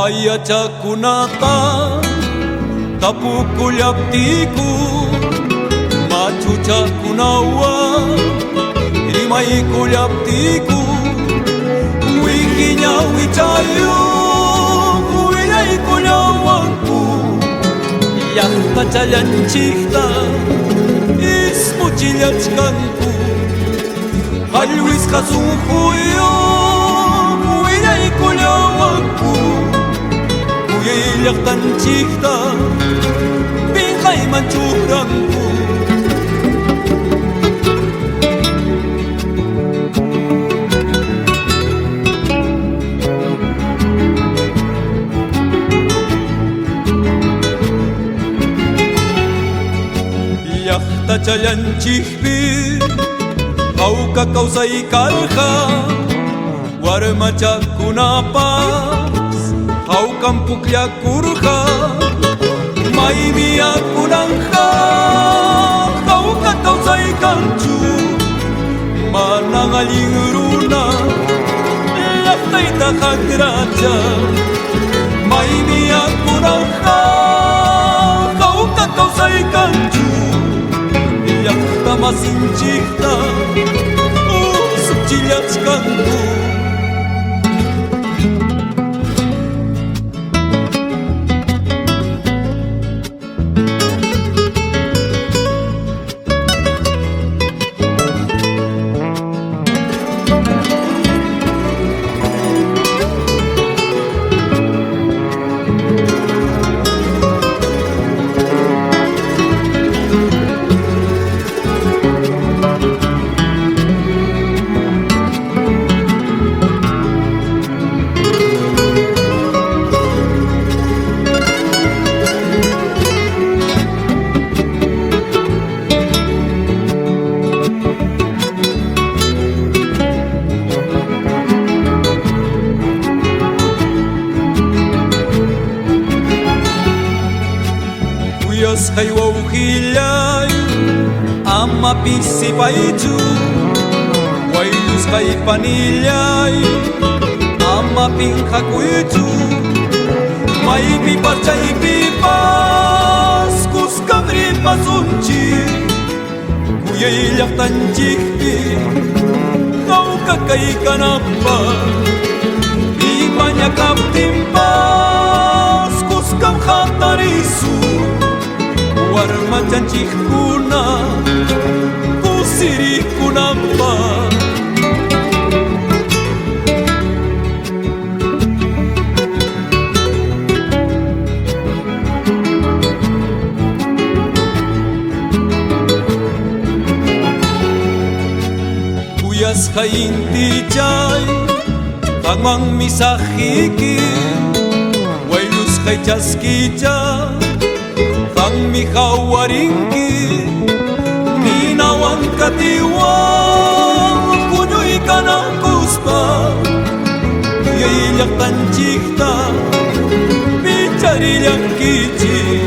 ayachakunata tapukullaptiku machuchakunawan rimaykullaptiku wikiña wichayuq willaykullawanku llaqta challanchikta ismuchillachkanku allwisqa sunquyuq willaykullawanku kuyay llaqtanchikta pinqayman churanku llaqta challanchikpi hawka kawsaykarqa warmachakunapas hawkan pukllakurqa maymi yakunanja hawka kawsaykanchu manan allin runa llaqtayta hakracha maymi yakunanja hawka kawsaykanchu llaqta masinchikta usupchillachkanku Kay wawqillay ama pisipaychu waylus kay panillay ama pinqakuychu maypi parchaypipas kuskam ripasunchik kuyay llaqtanchikpi hawka kaykanapaq imaña kaptinpas kuskam hatarisun warmachanchikkuna kusirikunapaq kuyasqa inti chay qanman misajiki waylusqay chaskicha qanmi hawarinki ninawan katiwan puñuykanankuspa kuyay llaqtanchikta picharillankichik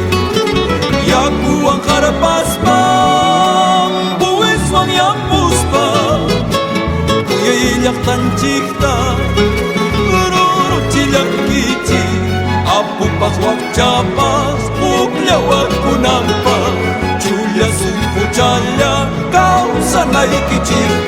yakuwan qarpaspan puwiswan yampuspa kuyay llaqtanchikta ruruchillankichik apupas wakchapas pukllawakunanpaq chulla sunquchalla kawsanaykichik